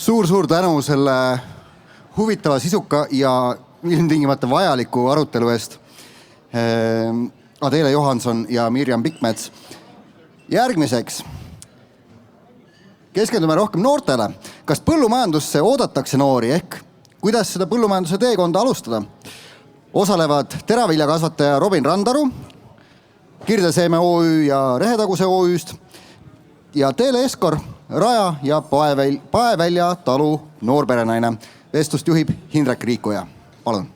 Suur tänu selle huvitava, sisuka ja ilmtingimata vajaliku arutelu eest. Adele Johanson ja Mirjam Pikmets. Järgmiseks keskendume rohkem noortele. Kas põllumajandusse oodatakse noori ehk kuidas seda põllumajanduse teekonda alustada? Osalevad teraviljakasvataja Robin Randaru, Kirdeseeme OÜ ja Rehetaguse OÜ-st ja Teele Eskor, Raja ja Paevälja talu noorperenaine. Vestlust juhib Hindrek Riikoja. Palun.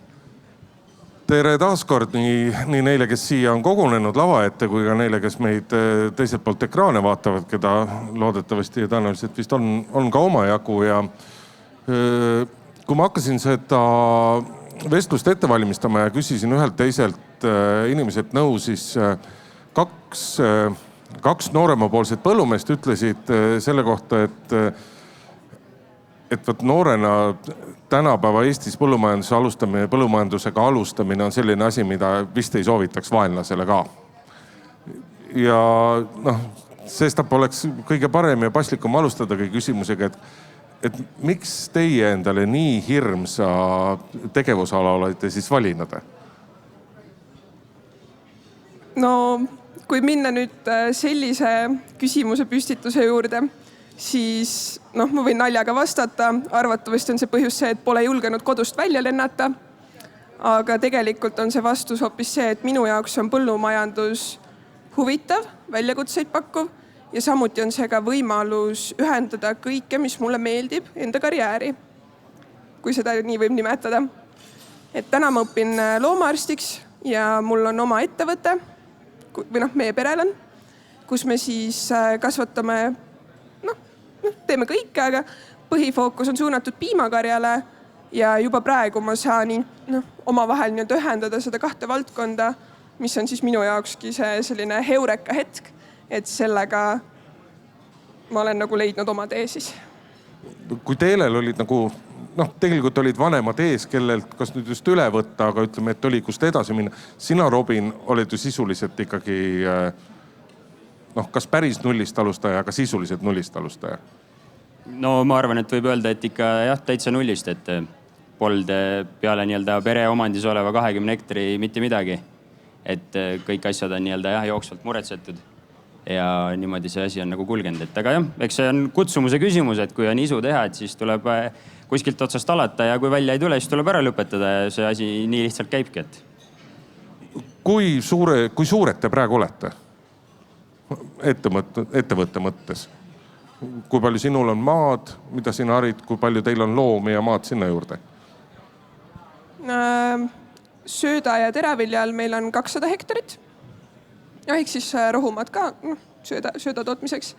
Tere taaskord nii neile, kes siia on kogunenud lava ette, kui ka neile, kes meid teiselt poolt ekraane vaatavad, keda loodetavasti ja tõenäoliselt vist on ka omajagu. Ja kui ma hakkasin seda vestlust ette valmistama ja küsisin ühelt teiselt inimeselt nõu, siis kaks nooremapoolset põllumeest ütlesid selle kohta, et võt noorena tänapäeva Eestis põllumajandusega alustamine on selline asi, mida vist ei soovitaks vaenlasele ka. Ja sestap oleks kõige parem ja paslikum alustadagi küsimusega, et miks teie endale nii hirmsa tegevusala olete siis valinud? No, kui minna nüüd sellise küsimuse püstituse juurde, siis ma võin naljaga vastata. Arvatavasti on see põhjus see, et pole julgenud kodust välja lennata. Aga tegelikult on see vastus hoopis see, et minu jaoks on põllumajandus huvitav, väljakutseid pakkuv ja samuti on see ka võimalus ühendada kõike, mis mulle meeldib, enda karjääri, kui seda nii võib nimetada. Et täna ma õpin loomaarstiks ja mul on oma ettevõte, või meie perel on, kus me siis kasvatame, teeme kõike, aga põhifookus on suunatud piimakarjale ja juba praegu ma saan omavahel ühendada seda kahte valdkonda, mis on siis minu jaokski see selline heureka hetk, et sellega ma olen leidnud oma tee siis. Kui teelel olid tegelikult olid vanemad ees, kellelt kas nüüd just üle võtta, aga ütleme, et oli kust edasi minna. Sina, Robin, oled ju sisuliselt ikkagi kas päris nullist alustaja, aga sisuliselt nullist alustaja? No ma arvan, et võib öelda, et ikka täitsa nullist, et polnud peale pere omandis oleva 20 hektari mitte midagi. Et kõik asjad on jooksvalt muretsetud ja niimoodi see asi on kulgenud. Et aga eks see on kutsumuse küsimus, et kui on isu teha, et siis tuleb kuskilt otsast alata ja kui välja ei tule, siis tuleb ära lõpetada ja see asi nii lihtsalt käibki. Kui suured te praegu olete? Ettevõtte mõttes. Kui palju sinul on maad, mida sina harid, kui palju teil on loomi ja maad sinna juurde? Sööda ja teraviljal meil on 200 hektarit. Ehk siis rohumaad ka sööda tootmiseks.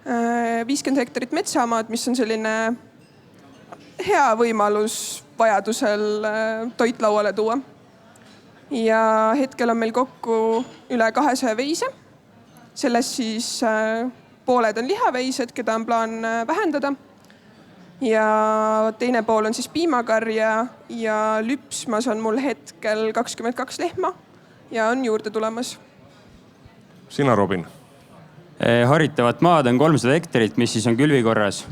50 hektarit metsamaad, mis on selline hea võimalus vajadusel toit lauale tuua. Ja hetkel on meil kokku üle 200 veise. Selles siis pooled on lihaveised, keda on plaan vähendada. Ja teine pool on siis piimakarja ja lüpsmas on mul hetkel 22 lehma ja on juurde tulemas. Sina, Robin? Haritavat maad on 300 hektarit, mis siis on külvikorras.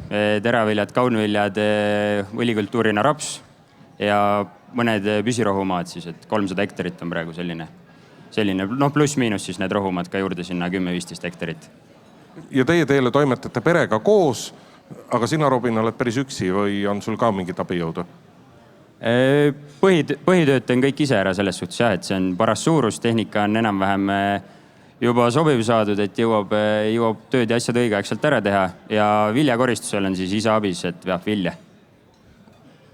Teraviljad, kaunviljad, õlikultuurina raps ja mõned püsirohumaad siis, et 300 hektarit on praegu selline pluss miinus siis need rohumad ka juurde sinna 10-15 hektarit. Ja teile toimetate perega koos, aga sina, Robin, oled päris üksi või on sul ka mingit abijõudu? Põhitööd on kõik ise ära selles suhtes, et see on paras suurus, tehnika on enam-vähem juba sobiv saadud, et jõuab tööd ja asjad õigeaegselt ära teha ja viljakoristusel on siis isa abis, et veab vilja.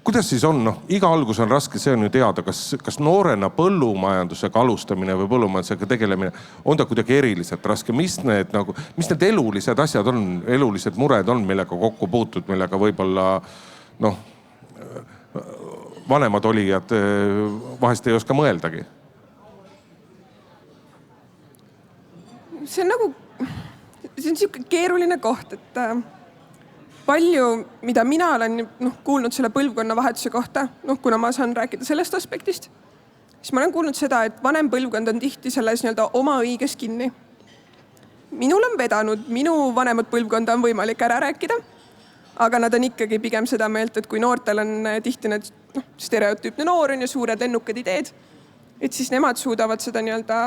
Kuidas siis on? Iga algus on raske, see on ju teada, kas noorena põllumajandusega alustamine või põllumajandusega tegelemine on ta kuidagi eriliselt raske? Mis need elulised asjad on, elulised mured on, millega kokku puutud, millega võib-olla vanemad olijad vahest ei oska mõeldagi? See on niisugune keeruline koht, et palju, mida mina olen kuulnud selle põlvkonna vahetuse kohta, kuna ma saan rääkida sellest aspektist, siis ma olen kuulnud seda, et vanem põlvkond on tihti selles oma õiges kinni. Minul on vedanud, minu vanemat põlvkonda on võimalik ära rääkida, aga nad on ikkagi pigem seda meelt, et kui noortel on tihti need stereotüüpne noor on ja suured lennukad ideed, et siis nemad suudavad seda nii-öelda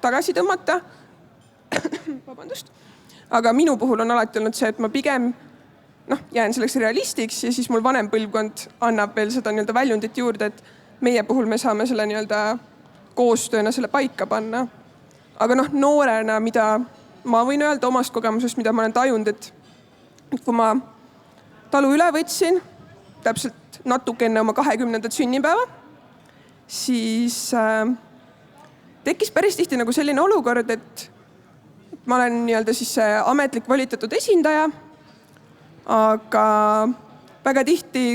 tagasi tõmmata. Vabandust. Aga minu puhul on alati olnud see, et ma pigem jään selleks realistiks ja siis mul vanem põlvkond annab veel seda nii-öelda väljundit juurde, et meie puhul me saame selle nii-öelda koostööna selle paika panna. Aga noorena, mida ma võin öelda omast kogemusest, mida ma olen tajunud, et kui ma talu üle võtsin, täpselt natuke enne oma 20. sünnipäeva, siis tekkis päris tihti nagu selline olukord, et ma olen nii-öelda siis ametlik volitatud esindaja, aga väga tihti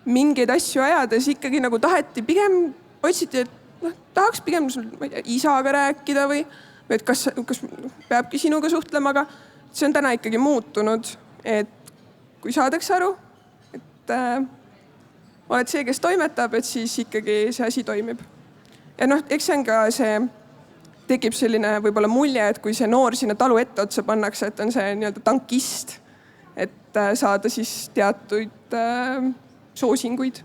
mingeid asju ajades ikkagi nagu taheti pigem, otsiti, et tahaks pigem isaga rääkida või et kas peabki sinuga suhtlema, aga see on täna ikkagi muutunud, et kui saadakse aru, et oled see, kes toimetab, et siis ikkagi see asi toimib. Ja eks see on ka see, tekib selline võib-olla mulje, et kui see noor sinna talu ette otsa pannakse, et on see nii-öelda tankist, et saada siis teatuid soosinguid.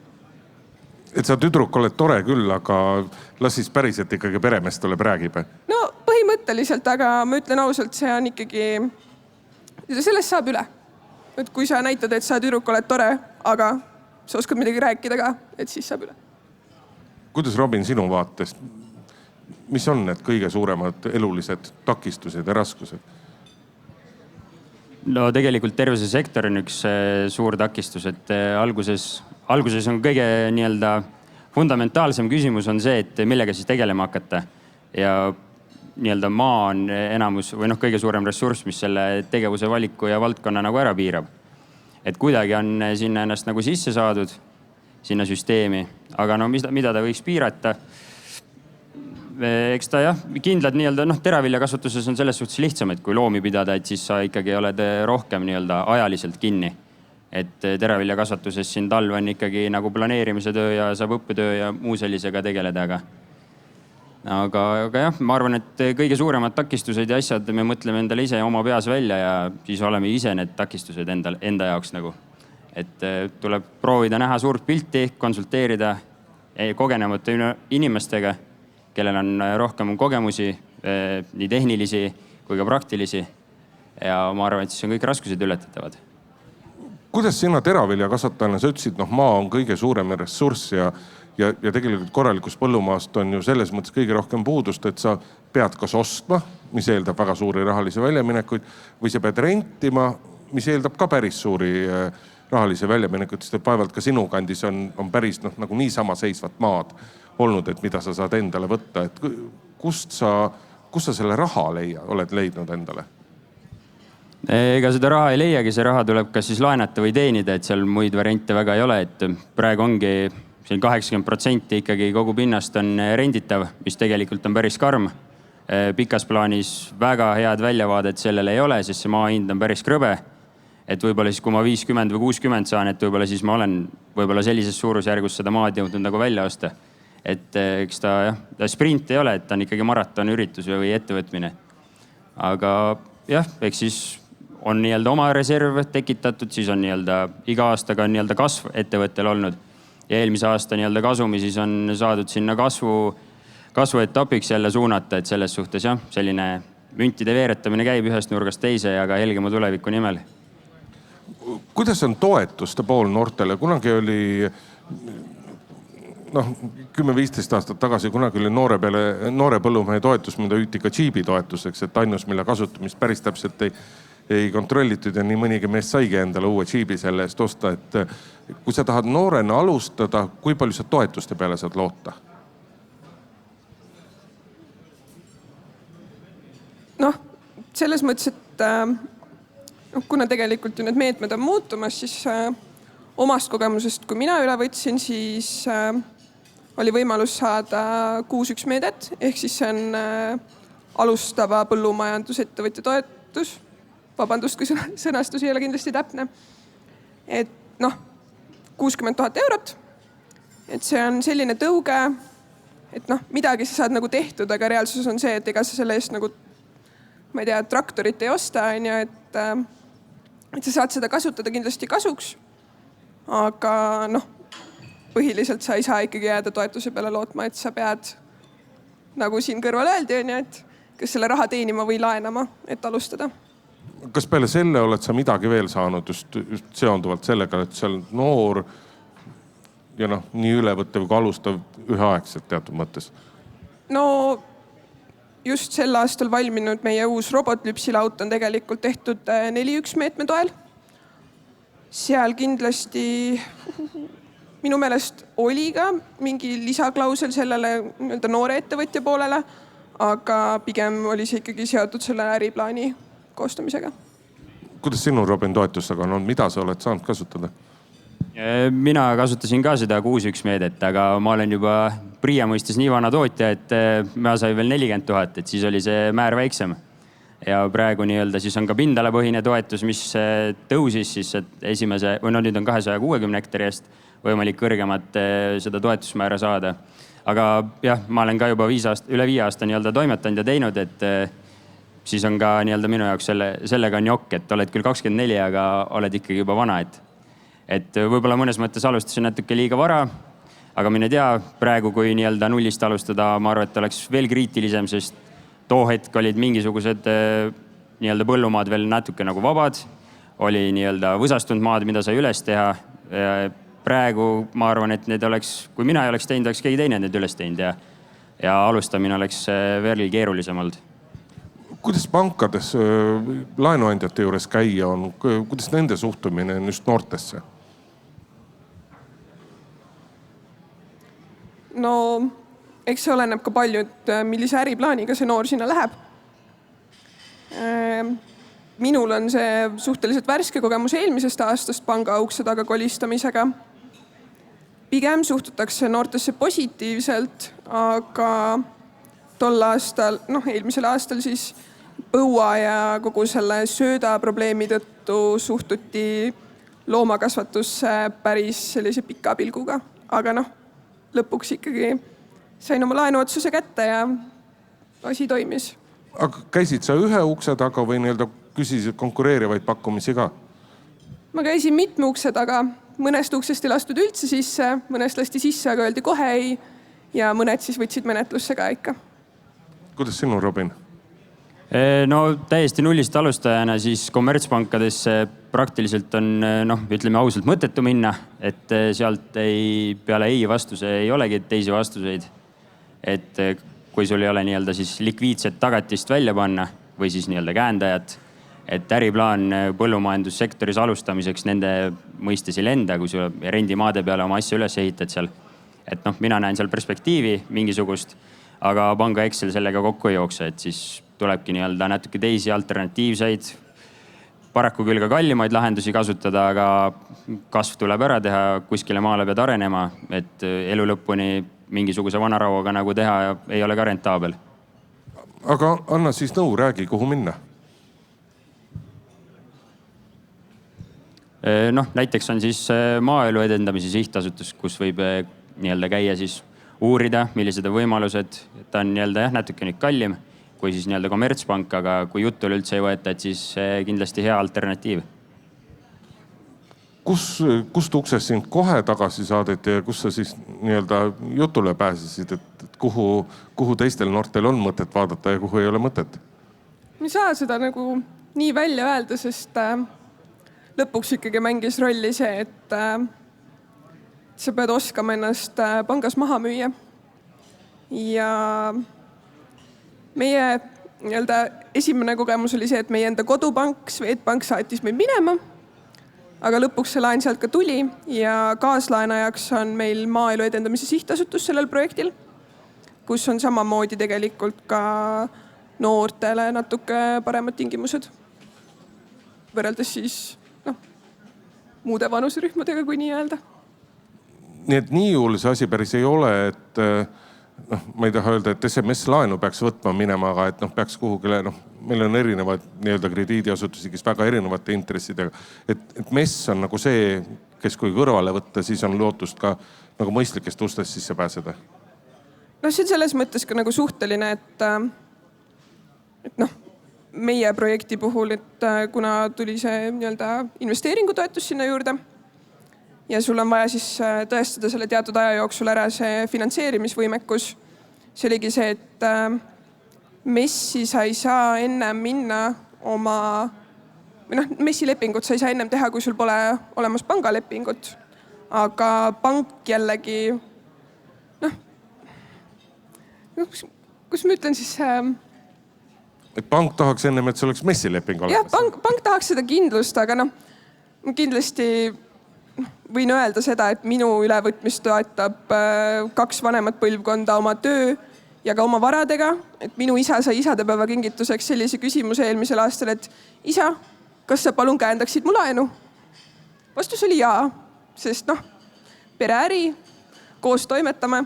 Et sa tüdruk oled tore küll, aga las siis päriselt ikkagi peremees tuleb räägib. No põhimõtteliselt, aga ma ütlen ausalt, see on ikkagi, sellest saab üle. Et kui sa näitad, et sa tüdruk oled tore, aga sa oskad midagi rääkida ka, et siis saab üle. Kuidas, Robin, sinu vaatest? Mis on need kõige suuremad elulised takistused ja raskused? No tegelikult tervisesektor on üks suur takistus, et alguses on kõige nii-öelda fundamentaalsem küsimus on see, et millega siis tegelema hakata. Ja nii-öelda maa on enamus või kõige suurem ressurss, mis selle tegevuse valiku ja valdkonna nagu ära piirab. Et kuidagi on sinna ennast nagu sisse saadud, sinna süsteemi, aga mida ta võiks piirata? Eks ta kindlad nii-öelda teraviljakasvatuses on selles suhtes lihtsam, et kui loomi pidada, et siis sa ikkagi oled rohkem nii-öelda ajaliselt kinni. Et teraviljakasvatuses siin talv on ikkagi nagu planeerimise töö ja saab õppetöö ja muu sellisega tegeleda, aga jah, ma arvan, et kõige suuremad takistused ja asjad me mõtleme endale ise oma peas välja ja siis oleme ise need takistused enda jaoks nagu. Et tuleb proovida näha suurt pilti, konsulteerida kogenemata inimestega, kellel on rohkem kogemusi, nii tehnilisi kui ka praktilisi. Ja ma arvan, et siis on kõik raskused ületatavad. Kuidas sina teraviljakasvatajana, sa ütlesid, maa on kõige suurem ressurss ja tegelikult korralikust põllumaast on ju selles mõttes kõige rohkem puudust, et sa pead kas ostma, mis eeldab väga suuri rahalisi väljaminekuid, või sa pead rentima, mis eeldab ka päris suuri rahalisi väljaminekuid, sest et vaevalt ka sinu kandis on päris nagu niisama seisvat maad olnud, et mida sa saad endale võtta. Et kust sa selle raha oled leidnud endale? Ega seda raha ei leiagi, see raha tuleb kas siis laenata või teenida, et seal muid variante väga ei ole, et praegu ongi siin 80% ikkagi kogu pinnast on renditav, mis tegelikult on päris karm. Pikas plaanis väga head väljavaadet sellele ei ole, sest see maa hind on päris krõbe. Et võib-olla siis, kui ma 50 või 60 saan, et võib-olla siis ma olen võib-olla sellises suurusjärgus seda maad jõudnud nagu välja osta. Et eks ta sprint ei ole, et ta on ikkagi maratonüritus või ettevõtmine. Aga jah, eks siis on nii-öelda oma reserv tekitatud, siis on nii-öelda iga aastaga on nii-öelda kasv ettevõttel olnud. Ja eelmise aasta nii-öelda kasumi siis on saadud sinna kasvuetapiks jälle suunata, et selles suhtes selline müntide veeretamine käib ühest nurgast teise ja ka helgema tuleviku nimel. Kuidas on toetuste pool noortele? Kunagi oli 10-15 aastat tagasi kunagi oli noore põllumehe toetus, mida hüüti ka džiibi toetuseks, et ainus, mille kasutamist päris täpselt ei kontrollitud ja nii mõnigi mees saigi endale uue džiibi selle eest osta. Et kui sa tahad noorena alustada, kui palju sa toetuste peale saad loota? Selles mõttes, et kuna tegelikult ju need meetmed on muutumas, siis omast kogemusest, kui mina üle võtsin, siis oli võimalus saada 6-1 meedet, ehk siis see on alustava põllumajandusettevõtja toetus. Vabandust, kui sõnastus ei ole kindlasti täpne. Et 60 000 eurot. Et see on selline tõuge, et midagi sa saad nagu tehtud, aga reaalsus on see, et ega sa selle eest nagu, ma ei tea, traktorit ei osta, et et sa saad seda kasutada kindlasti kasuks. Aga noh, põhiliselt sa ei saa ikkagi jääda toetuse peale lootma, et sa pead, nagu siin kõrval öeldi, et kas selle raha teenima või laenama, et alustada. Kas peale selle oled sa midagi veel saanud just seonduvalt sellega, et sa oled noor ja noh, nii ülevõttev kui alustav üheaegselt teatud mõttes? No just sel aastal valminud meie uus robotlüpsilaut on tegelikult tehtud 4.1 meetme toel. Seal kindlasti minu meelest oli ka mingi lisaklausel sellele noore ettevõtja poolele, aga pigem oli see ikkagi seotud selle äriplaani koostamisega. Kuidas sinu, Robin, toetusega on? Mida sa oled saanud kasutada? Mina kasutasin ka seda 6.1 meedet, aga ma olen juba Priia mõistes nii vana tootja, et ma sai veel 40 000, et siis oli see määr väiksem. Ja praegu siis on ka pindalapõhine toetus, mis tõusis siis, et nüüd on 260 hektari eest võimalik kõrgemat seda toetusmäära saada. Aga jah, ma olen ka juba üle 5 aasta toimetanud ja teinud, et siis on ka minu jaoks sellega on jokk, et oled küll 24, aga oled ikkagi juba vana, et võib-olla mõnes mõttes alustasin natuke liiga vara, aga mine tea, praegu kui nullist alustada, ma arvan, et oleks veel kriitilisem, sest too hetk olid mingisugused põllumaad veel natuke nagu vabad, oli võsastunud maad, mida sai üles teha. Praegu ma arvan, et need kui mina ei oleks teinud, oleks keegi teine need üles teinud ja alustamine oleks veel keerulisem olnud. Kuidas pankades laenuandjate juures käia on? Kuidas nende suhtumine on just noortesse? No eks see oleneb ka palju, et millise äriplaaniga see noor sinna läheb. Minul on see suhteliselt värske kogemus eelmisest aastast panga ukse taga kolistamisega. Pigem suhtutakse noortesse positiivselt, aga tol aastal, eelmisel aastal siis põua ja kogu selle sööda probleemi tõttu suhtuti loomakasvatusse päris sellise pika pilguga. Aga lõpuks ikkagi sain oma laenuotsuse kätte ja asi toimis. Aga käisid sa ühe ukse taga või küsisid konkureerivaid pakkumisi ka? Ma käisin mitme ukse taga. Mõnest uksest ei lastud üldse sisse, mõnest lasti sisse, aga öeldi kohe ei. Ja mõned siis võtsid menetlusse ka ikka. Kuidas sinu, Robin? No täiesti nullist alustajana siis kommertspankadesse praktiliselt on, ütleme ausalt, mõttetu minna, et sealt peale ei vastuse ei olegi teisi vastuseid. Et kui sul ei ole siis likviidset tagatist välja panna või siis käendajat, et äriplaan põllumajandussektoris alustamiseks nende mõistes ei lenda, kui sul rendimaade peale oma asja üles ehitad seal. Et mina näen seal perspektiivi mingisugust, aga panga Excel sellega kokku ei jookse, et siis tulebki natuke teisi alternatiivseid, paraku küll ka kallimaid lahendusi kasutada, aga kasv tuleb ära teha, kuskile maale pead arenema, et elu lõpuni mingisuguse vanarauaga nagu teha ei ole ka rentaabel. Aga anna siis nõu, räägi, kuhu minna? Näiteks on siis maaelu edendamise sihtasutus, kus võib käia siis uurida, millised on võimalused. Ta on natuke nüüd kallim kui siis kommertspank, aga kui jutule üldse ei võeta, et siis kindlasti hea alternatiiv. Kust uksest sind kohe tagasi saadeti ja kus sa siis jutule pääsesid, et kuhu teistel noortel on mõtet vaadata ja kuhu ei ole mõtet? Ma ei saa seda nii välja öelda, sest lõpuks ikkagi mängis rolli see, et sa pead oskama ennast pangas maha müüa. Ja meie esimene kogemus oli see, et meie enda kodupank, Swedbank saatis meid minema, aga lõpuks see laen sealt ka tuli ja kaaslaenajaks on meil maaelu edendamise sihtasutus sellel projektil, kus on samamoodi tegelikult ka noortele natuke paremad tingimused. Võrreldes siis muude vanuserühmadega, kui nii öelda. Nii et nii juhul see asi päris ei ole, et ma ei taha öelda, et SMS-laenu peaks võtma minema, aga et peaks kuhugile, meil on erinevad krediidiasutusi, kes väga erinevate intressidega. Et MES on nagu see, kes kui kõrvale võtta, siis on lootust ka nagu mõistlikest ustest sisse pääseda. See on selles mõttes ka suhteline, et meie projekti puhul, et kuna tuli see nii-öelda investeeringutoetus sinna juurde ja sul on vaja siis tõestada selle teatud aja jooksul ära see finantseerimisvõimekus, see oligi see, et messi sa ei saa ennem minna messilepingut sa ei saa ennem teha, kui sul pole olemas pangalepingut. Aga pank jällegi, kus ma ütlen siis... Et pank tahaks ennem, et see oleks messileping olemas. Jah, pank tahaks seda kindlust, aga ma kindlasti võin öelda seda, et minu ülevõtmist toetab 2 vanemat põlvkonda oma töö ja ka oma varadega. Et minu isa sai isadepäeva kingituseks sellise küsimuse eelmisel aastal, et isa, kas sa palun käendaksid mu laenu? Vastus oli jaa, sest pereäri, koos toimetame.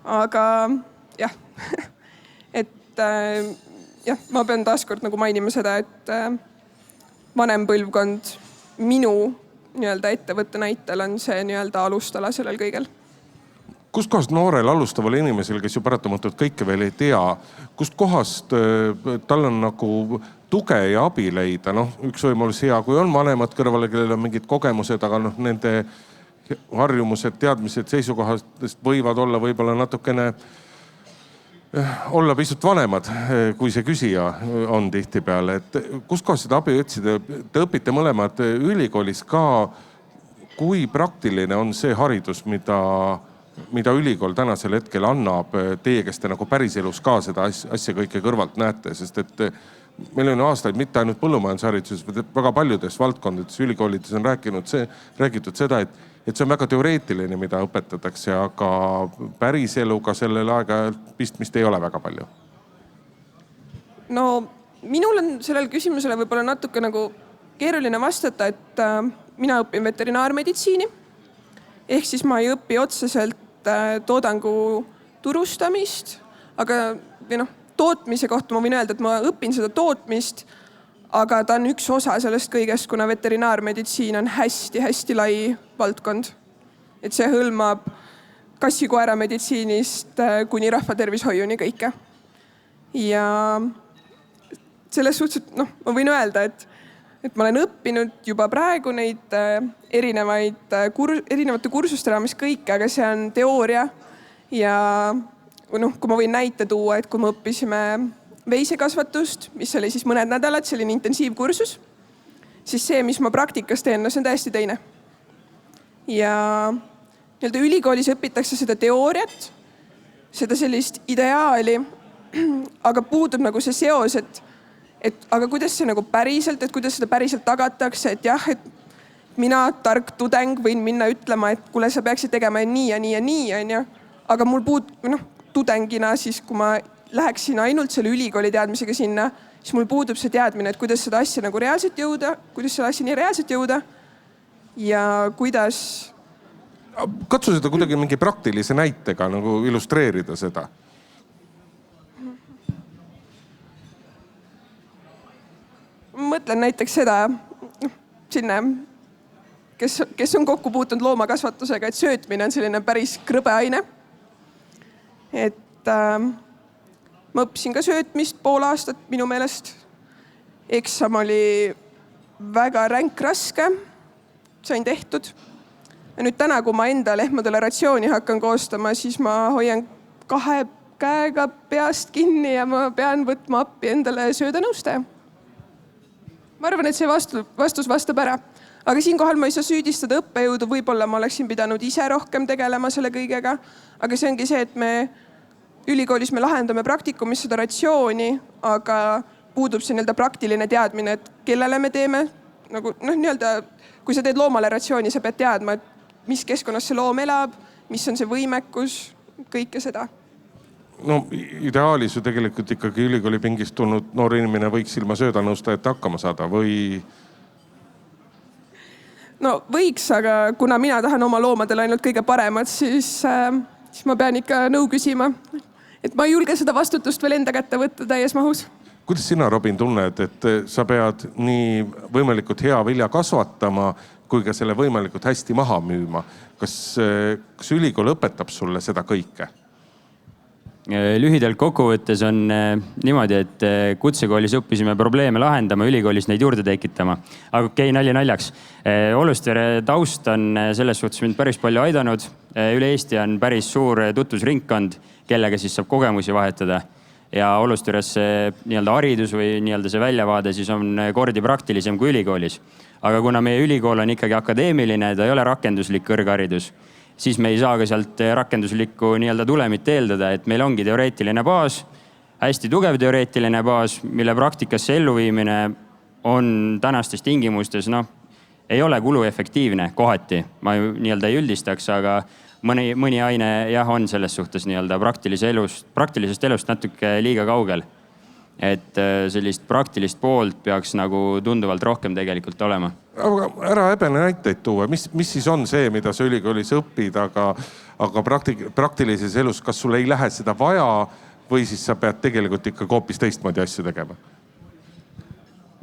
Aga jah, ma pean taaskord mainima seda, et vanem põlvkond minu ettevõtte näitel on see alustala sellel kõigel. Kust kohast noorel alustaval inimesel, kes ju paratamatult kõike veel ei tea, kust kohast tal on nagu tuge ja abi leida? Üks võimalus hea, kui on vanemad kõrvale, kellel on mingid kogemused, aga nende harjumused, teadmised, seisukohast võivad olla võib-olla natukene olla pisut vanemad, kui see küsija on tihtipeale. Et kust kohast seda abi otsida? Te õpite mõlemad ülikoolis ka. Kui praktiline on see haridus, mida ülikool tänasel hetkel annab teie, kes te nagu päriselus ka seda asja kõike kõrvalt näete? Sest et meil on aastaid mitte ainult põllumajandushariduses, vaid väga paljudes valdkondades ülikoolides on räägitud seda, et see on väga teoreetiline, mida õpetatakse, aga päriseluga sellel aega pistmist ei ole väga palju. No minul on sellel küsimusele võib-olla natuke keeruline vastata, et mina õpin veterinaarmeditsiini. Ehk siis ma ei õpi otseselt toodangu turustamist, aga tootmise kohta ma võin öelda, et ma õpin seda tootmist, aga ta on üks osa sellest kõigest, kuna veterinaarmeditsiin on hästi-hästi lai valdkond. Et see hõlmab kassi-koera meditsiinist kuni rahvatervishoiuni kõike. Ja selles suhtes, ma võin öelda, et ma olen õppinud juba praegu neid erinevate kursuste raames kõike, aga see on teooria. Ja kui ma võin näite tuua, et kui me õppisime veisekasvatust, mis oli siis mõned nädalad, selline intensiivkursus, siis see, mis ma praktikas teen, see on täiesti teine. Ja ülikoolis õpitakse seda teooriat, seda sellist ideaali, aga puudub see seos, et aga kuidas see päriselt, et kuidas seda päriselt tagatakse, et jah, et mina, tark tudeng, võin minna ütlema, et kuule, sa peaksid tegema nii ja nii ja nii, aga mul tudengina siis, kui ma läheksin ainult selle ülikooli teadmisega sinna, siis mul puudub see teadmine, et kuidas seda asja reaalselt jõuda, kuidas seda asja nii reaalselt jõuda ja kuidas... Katsu seda kuidagi mingi praktilise näitega illustreerida seda. Mõtlen näiteks seda, sinna, kes on kokku puutunud loomakasvatusega, et söötmine on selline päris krõbe aine. Et ma õppisin ka söötmist pool aastat minu meelest. Eksam oli väga ränk raske. Sain tehtud. Ja nüüd täna, kui ma enda lehmadele ratsiooni hakkan koostama, siis ma hoian 2 käega peast kinni ja ma pean võtma appi endale söödanõustaja. Ma arvan, et see vastus vastab ära. Aga siinkohal ma ei saa süüdistada õppejõudu. Võib-olla ma oleksin pidanud ise rohkem tegelema selle kõigega. Aga see ongi see, et me ülikoolis me lahendame praktikumis seda ratsiooni, aga puudub see praktiline teadmine, et kellele me teeme. Kui sa teed loomale ratsiooni, sa pead teadma, et mis keskkonnas see loom elab, mis on see võimekus, kõike seda. Ideaalis ju tegelikult ikkagi ülikooli pingist tulnud noor inimene võiks ilma söödanõustajate hakkama saada või? No võiks, aga kuna mina tahan oma loomadele ainult kõige paremat, siis ma pean ikka nõu küsima. Et ma ei julge seda vastutust veel enda kätte võtta täies mahus. Kuidas sina, Robin, tunned, et sa pead nii võimalikult hea vilja kasvatama, kui ka selle võimalikult hästi maha müüma? Kas ülikool õpetab sulle seda kõike? Lühidalt kokkuvõttes on niimoodi, et kutsekoolis õppisime probleeme lahendama, ülikoolis neid juurde tekitama. Aga okei, nali naljaks. Olustvere taust on selles suhtes mind päris palju aidanud. Üle Eesti on päris suur tutvusringkond, kellega siis saab kogemusi vahetada. Ja Olustveres see nii-öelda haridus või nii-öelda see väljavaade siis on kordi praktilisem kui ülikoolis. Aga kuna meie ülikool on ikkagi akadeemiline, ta ei ole rakenduslik kõrgharidus, siis me ei saa ka sealt rakenduslikku nii-öelda tulemit eeldada, et meil ongi teoreetiline baas, hästi tugev teoreetiline baas, mille praktikasse elluviimine on tänastes tingimustes, ei ole kuluefektiivne kohati. Ma nii-öelda ei üldistaks, aga mõni aine jah, on selles suhtes nii-öelda praktilisest elust natuke liiga kaugel. Et sellist praktilist poolt peaks nagu tunduvalt rohkem tegelikult olema. Aga ära häbene näiteid tuua. Mis siis on see, mida sa ülikoolis õpid, aga praktilises elus, kas sul ei lähe seda vaja või siis sa pead tegelikult ikka hoopis teistmoodi asju tegema?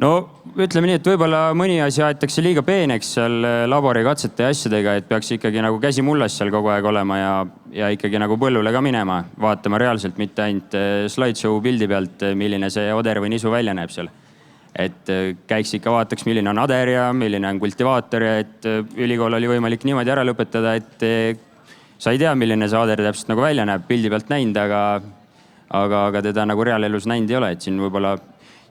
No ütleme nii, et võib-olla mõni asi aetakse liiga peeneks seal laborikatsete ja asjadega, et peaks ikkagi nagu käsi mullas seal kogu aeg olema ja ikkagi nagu põllule ka minema, vaatama reaalselt, mitte ainult slideshow pildi pealt, milline see oder või nisu välja näeb seal. Et käiks ikka vaataks, milline on ader ja milline on kultivaator ja et ülikool oli võimalik niimoodi ära lõpetada, et sa ei tea, milline see ader täpselt nagu välja näeb, pildi pealt näinud, aga teda nagu reaalelus näinud ei ole, et siin võib-olla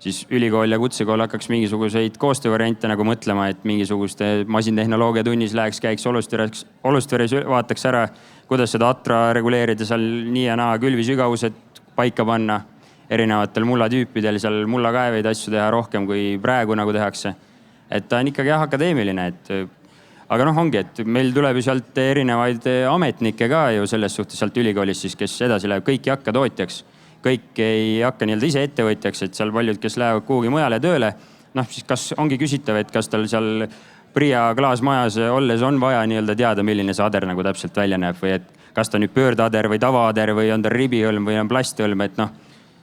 siis ülikool ja kutsekool hakkaks mingisuguseid koostöövariante nagu mõtlema, et mingisuguste masintehnoloogia tunnis käiks Olustveres, vaataks ära, kuidas seda atra reguleerida seal nii ja naa külvisügavused paika panna, erinevatel mullatüüpidel seal mullakaeveid asju teha rohkem kui praegu nagu tehakse. Et ta on ikkagi akadeemiline, aga ongi, et meil tuleb ju sealt erinevaid ametnikke ka ju selles suhtes sealt ülikoolis siis, kes edasi läheb, kõik ei hakka tootjaks. Kõik ei hakka nii-öelda ise ettevõtjaks, et seal paljud, kes lähevad kuhugi mujale tööle, siis kas ongi küsitav, et kas tal seal Priia klaasmajas olles on vaja nii-öelda teada, milline see ader nagu täpselt välja näeb või et kas ta nüüd pöördader või tavaader või on ta ribihõlm või on plastihõlm, et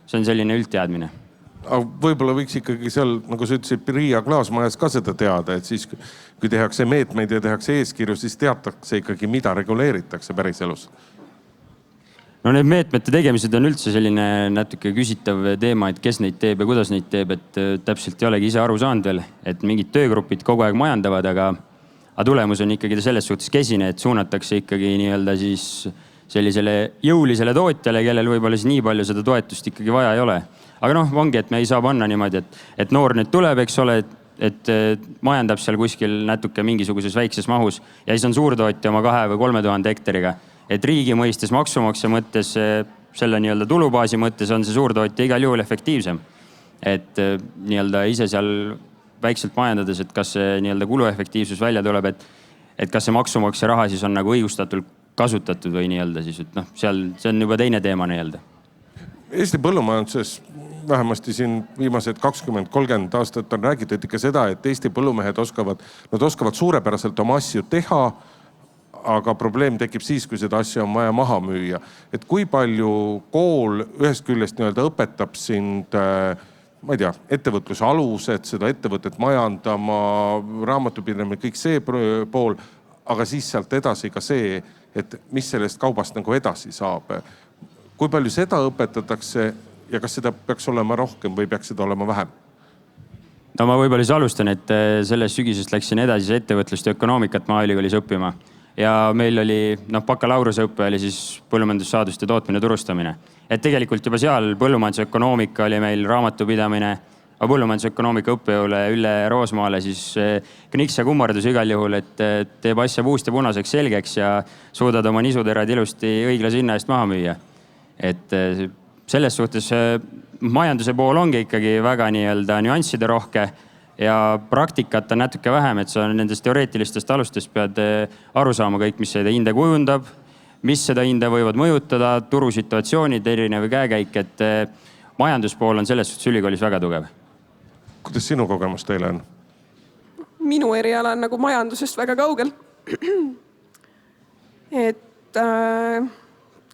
see on selline üldteadmine. Aga võib-olla võiks ikkagi seal, nagu sa ütlesid, Priia klaasmajas ka seda teada, et siis kui tehakse meetmeid ja tehakse eeskirju, siis teatakse ikkagi, mida reguleeritakse päris elus. No need meetmete tegemised on üldse selline natuke küsitav teema, et kes neid teeb ja kuidas neid teeb, et täpselt ei olegi ise aru saanud veel, et mingid töögrupid kogu aeg majandavad, aga tulemus on ikkagi selles suhtes kesine, et suunatakse ikkagi nii-öelda siis sellisele jõulisele tootjale, kellel võib-olla siis nii palju seda toetust ikkagi vaja ei ole. Aga ongi, et me ei saa panna niimoodi, et noor nüüd tuleb, eks ole, et majandab seal kuskil natuke mingisuguses väikses mahus ja siis on suurtootja oma 2 või 3 000 hektariga. Et riigi mõistes, maksumaksja mõttes, selle nii-öelda tulubaasi mõttes on see suurtootja igal juhul efektiivsem. Et nii-öelda ise seal väikselt majandades, et kas see nii-öelda kuluefektiivsus välja tuleb, et kas see maksumaksja raha siis on nagu õigustatult kasutatud või nii-öelda siis, et seal see on juba teine teema nii-öelda. Eesti põllumajanduses vähemasti siin viimased 20-30 aastat on räägitud ikka seda, et Eesti põllumehed oskavad suurepäraselt oma asju teha, aga probleem tekib siis, kui seda asja on vaja maha müüa. Et kui palju kool ühest küljest nii-öelda õpetab sind, ma ei tea, ettevõtluse alused, seda ettevõtet majandama, raamatupidamine, kõik see pool, aga siis sealt edasi ka see, et mis sellest kaubast nagu edasi saab. Kui palju seda õpetatakse ja kas seda peaks olema rohkem või peaks seda olema vähem? No ma võib-olla siis alustan, et sellest sügisest läksin edasi ettevõtlust ja ökonoomikat Maaülikoolis õppima. Ja meil oli, bakalaureuseõppe oli siis põllumajandussaaduste tootmine, turustamine. Et tegelikult juba seal põllumajandusökonoomika oli meil raamatupidamine, aga põllumajandusökonoomika õppejõule Ülle Roosmaale siis kniks ja kummardus igal juhul, et teeb asja puust ja punaseks selgeks ja suudad oma nisuterad ilusti õiglase hinna eest maha müüa. Et selles suhtes majanduse pool ongi ikkagi väga nii-öelda nüansside rohke ja praktikat on natuke vähem, et sa nendest teoreetilistest alustest pead aru saama kõik, mis seda hinde kujundab, mis seda hinde võivad mõjutada, turusituatsioonid, erinev käekäik, et majanduspool on selles suhtes ülikoolis väga tugev. Kuidas sinu kogemus teile on? Minu eriala on nagu majandusest väga kaugel. Et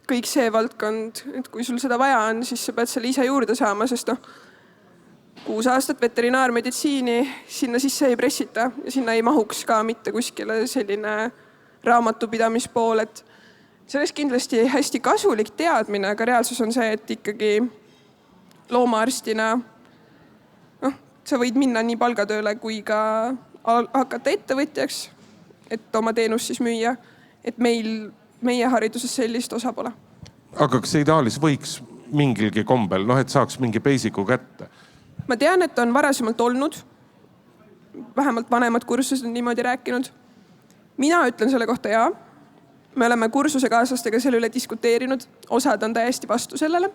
kõik see valdkond, et kui sul seda vaja on, siis sa pead selle ise juurde saama, sest 6 aastat veterinaarmeditsiini sinna sisse ei pressita ja sinna ei mahuks ka mitte kuskile selline raamatupidamispool, see oleks kindlasti hästi kasulik teadmine, aga reaalsus on see, et ikkagi loomaarstina sa võid minna nii palgatööle kui ka hakata ettevõtjaks, et oma teenust siis müüa. Et meie hariduses sellist osa pole. Aga kas ideaalis võiks mingilgi kombel, et saaks mingi beisiku kätte? Ma tean, et on varasemalt olnud. Vähemalt vanemad kursused on niimoodi rääkinud. Mina ütlen selle kohta jaa. Me oleme kursusekaaslastega selle üle diskuteerinud. Osad on täiesti vastu sellele.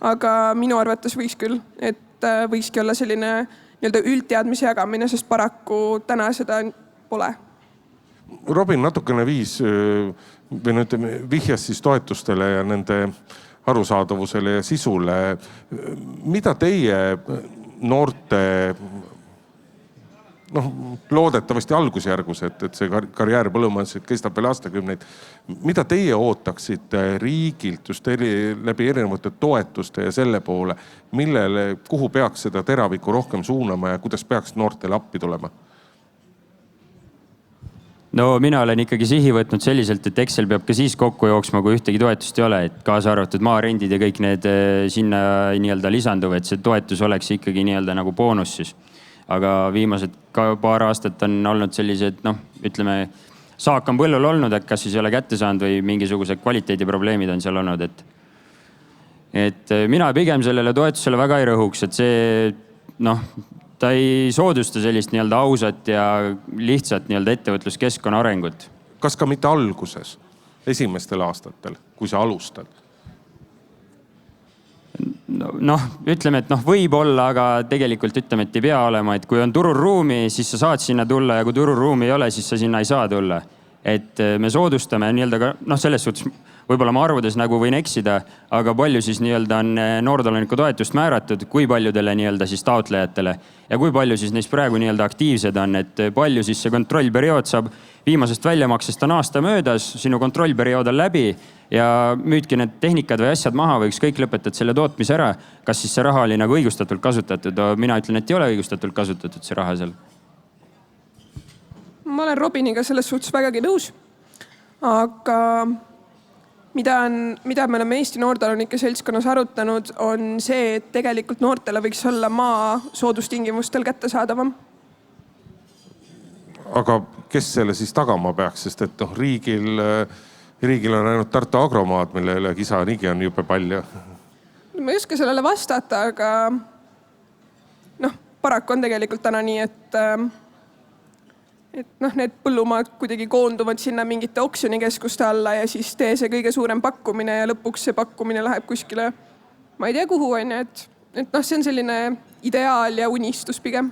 Aga minu arvates võiks küll, et võikski olla selline üldteadmise jagamine, sest paraku täna seda pole. Robin natukene vihjas siis toetustele ja nende arusaadavusele ja sisule. Mida teie noorte loodetavasti algusjärgus, et see karjäär põllumajanduses kestab veel aastakümneid. Mida teie ootaksite riigilt just läbi erinevate toetuste ja selle poole, kuhu peaks seda teravikku rohkem suunama ja kuidas peaks noortele appi tulema? No mina olen ikkagi sihi võtnud selliselt, et Excel peab ka siis kokku jooksma, kui ühtegi toetust ei ole, et kaasa arvatud maarendid ja kõik need sinna lisanduv, et see toetus oleks ikkagi nagu boonus siis. Aga viimased paar aastat on olnud sellised, saak on põllul olnud, et kas siis ei ole kätte saanud või mingisugused kvaliteediprobleemid on seal olnud. Et mina pigem sellele toetusele väga ei rõhuks, et see, ta ei soodusta sellist ausat ja lihtsat ettevõtluskeskkonna arengut. Kas ka mitte alguses, esimestel aastatel, kui sa alustad? Ütleme, et võib-olla, aga tegelikult ütleme, et ei pea olema, et kui on tururuumi, siis sa saad sinna tulla ja kui tururuumi ei ole, siis sa sinna ei saa tulla. Et me soodustame selles suhtes, võib-olla ma arvudes võin eksida, aga palju siis on noortalaniku toetust määratud, kui paljudele siis taotlejatele ja kui palju siis neist praegu aktiivsed on, et palju siis see kontrollperiood saab. Viimasest väljamaksest on aasta möödas, sinu kontrollperiood on läbi ja müüdki need tehnikad või asjad maha või ükskõik lõpetad selle tootmise ära. Kas siis see raha oli õigustatult kasutatud? Mina ütlen, et ei ole õigustatult kasutatud see raha seal. Ma olen Robiniga selles suhtes vägagi nõus. Aga mida me oleme Eesti noortalanike seltskonnas arutanud, on see, et tegelikult noortele võiks olla maa soodustingimustel kättesaadavam. Aga kes selle siis tagama peaks, sest et riigil on ainult Tartu Agromaad, mille üle kisa nigi on jube palju. Ma ei oska sellele vastata, aga paraku on tegelikult täna nii, et need põllumaad kuidagi koonduvad sinna mingite oksjonikeskuste alla ja siis tee see kõige suurem pakkumine ja lõpuks see pakkumine läheb kuskile, ma ei tea kuhu on, et see on selline ideaal ja unistus pigem.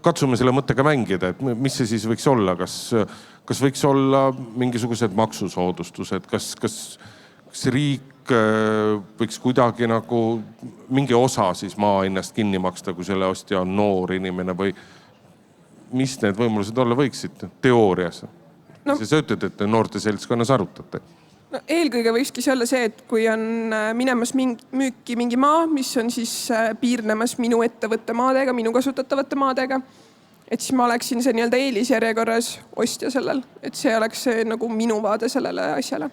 Katsume selle mõttega mängida, et mis see siis võiks olla? Kas võiks olla mingisugused maksusoodustused? Kas riik võiks kuidagi mingi osa siis maa ennast kinni maksta, kui selle ostja on noor inimene või mis need võimalused olla võiksid teoorias? Sa ütled, et noorte seltskonnas arutate. Eelkõige võikski see olla see, et kui on minemas müüki mingi maa, mis on siis piirnemas minu ettevõtte maadega, minu kasutatavate maadega, et siis ma oleksin see eelisjärjekorras ostja sellel, et see oleks see minu vaade sellele asjale.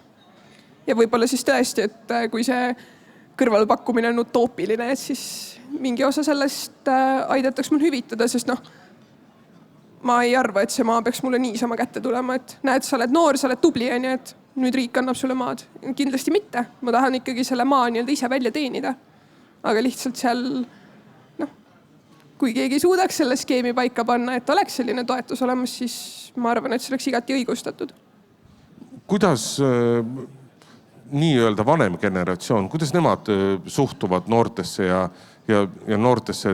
Ja võib-olla siis tõesti, et kui see kõrvalpakkumine on utoopiline, et siis mingi osa sellest aidataks mul hüvitada, sest ma ei arva, et see maa peaks mulle niisama kätte tulema, et näed, sa oled noor, sa oled tubli, et nüüd riik annab sulle maad. Kindlasti mitte. Ma tahan ikkagi selle maa ise välja teenida. Aga lihtsalt seal, kui keegi suudaks selle skeemi paika panna, et oleks selline toetus olemas, siis ma arvan, et see oleks igati õigustatud. Kuidas nii-öelda vanem generatsioon, kuidas nemad suhtuvad noortesse ja noortesse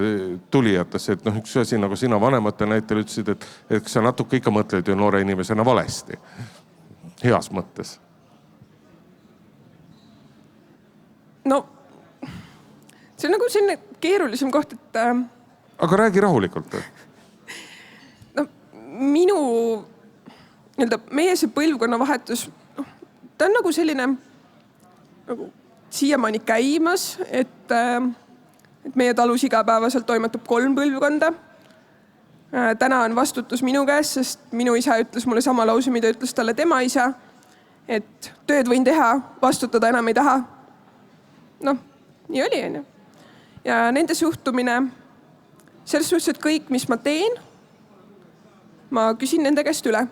tulijatesse? Et üks asi, nagu sina vanemate näitel ütlesid, et sa natuke ikka mõtled ju noore inimesena valesti. Heas mõttes. See on selline keerulisem koht, et... Aga räägi rahulikult. Meie see põlvkonna vahetus, ta on selline siiamaani käimas, et meie talus igapäevaselt toimetab 3 põlvkonda. Täna on vastutus minu käes, sest minu isa ütles mulle sama lause, mida ütles talle tema isa. et tööd võin teha, vastutada enam ei taha. Noh, nii oli, onju. Ja nende suhtumine selles suhtes, et kõik, mis ma teen, ma küsin nende käest üle.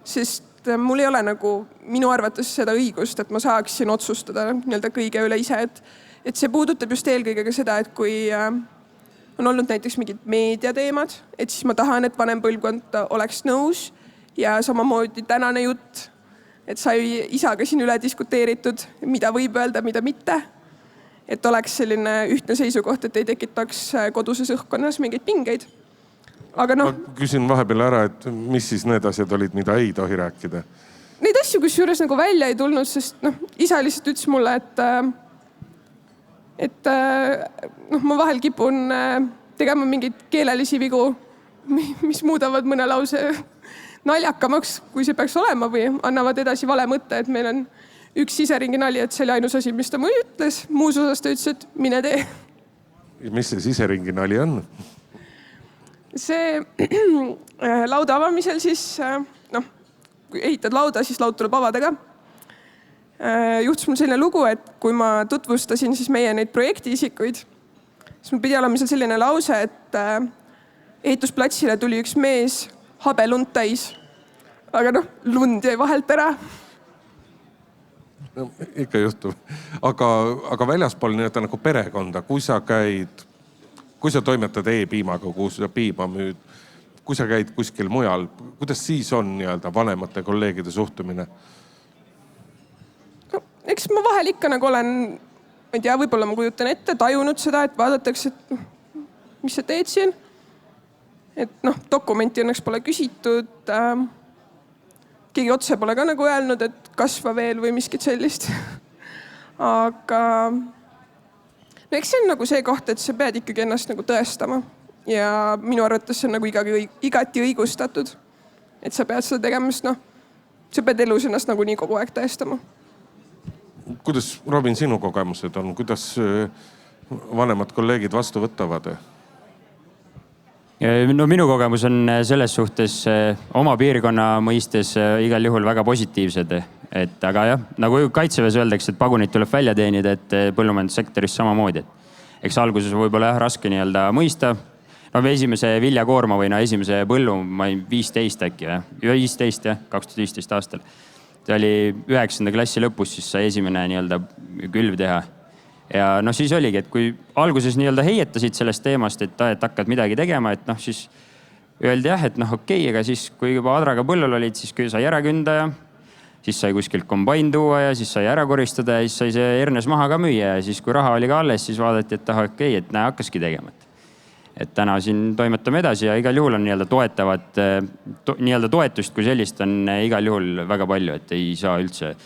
Sest mul ei ole nagu minu arvates seda õigust, et ma saaksin otsustada nii-öelda kõige üle ise. Et see puudutab just eelkõige ka seda, et kui on olnud näiteks mingid meediateemad, et siis ma tahan, et vanem põlvkond oleks nõus ja samamoodi tänane jutt, et sai isaga siin üle diskuteeritud, mida võib öelda, mida mitte. Et oleks selline ühtne seisukoht, et ei tekitaks koduses õhkkonnas mingeid pingeid. Aga noh. Ma küsin vahepeal ära, et mis siis need asjad olid, mida ei tohi rääkida? Neid asju kusjuures nagu välja ei tulnud, sest isa lihtsalt ütles mulle, et ma vahel kipun tegema mingeid keelelisi vigu, mis muudavad mõne lause naljakamaks, kui see peaks olema või annavad edasi vale mõtte, et meil on üks siseringi nali, et see oli ainus asi, mis ta mulle ütles. Muus osas ta ütles, et mine tee. Ja mis see siseringi nali on? See lauda avamisel siis, kui ehitad lauda, siis laud tuleb avada ka. Juhtus mul selline lugu, et kui ma tutvustasin siis meie neid projektiisikuid, siis mul pidi olema seal selline lause, et ehitusplatsile tuli üks mees habe lund täis. Aga lund jäi vahelt ära. No, ikka juhtub. Aga väljaspool nii-öelda nagu perekonda, kui sa toimetad e-piimaga, kui sa piima müüd, kui sa käid kuskil mujal, kuidas siis on nii-öelda vanemate kolleegide suhtumine? No, eks ma vahel ikka nagu olen, ma ei tea, võib-olla ma kujutan ette, tajunud seda, et vaadatakse, et mis sa teed siin. Et dokumenti õnneks pole küsitud. Keegi otse pole ka nagu öelnud, et kasva veel või miskit sellist. Aga eks see on nagu see koht, et sa pead ikkagi ennast nagu tõestama. Ja minu arvates see on nagu igati õigustatud. Et sa pead seda tegema, sa pead elus ennast nagu nii kogu aeg tõestama. Kuidas, Robin, sinu kogemused on? Kuidas vanemad kolleegid vastu võtavad? No minu kogemus on selles suhtes oma piirkonna mõistes igal juhul väga positiivsed. Aga jah, nagu kaitseväes öeldakse, et pagunid tuleb välja teenida, et põllumajandussektoris samamoodi. Eks alguses võib-olla raske nii-öelda mõista. Esimese viljakoorma või esimese põllu, ma ei 15 äkki, 2015 aastal. See oli 9. klassi lõpus, siis sai esimene nii-öelda külv teha. Ja siis oligi, et kui alguses nii-öelda heietasid sellest teemast, et hakkad midagi tegema, et siis öeldi jah, et okei, aga siis kui juba adraga põllul olid, siis kui sai ära künda ja siis sai kuskilt kombain tuua ja siis sai ära koristada ja siis sai see hernes maha ka müüa ja siis kui raha oli ka alles, siis vaadati, et okei, et hakkaski tegema. Et täna siin toimetame edasi ja igal juhul on nii-öelda toetavat, nii-öelda toetust kui sellist on igal juhul väga palju, et ei saa üldse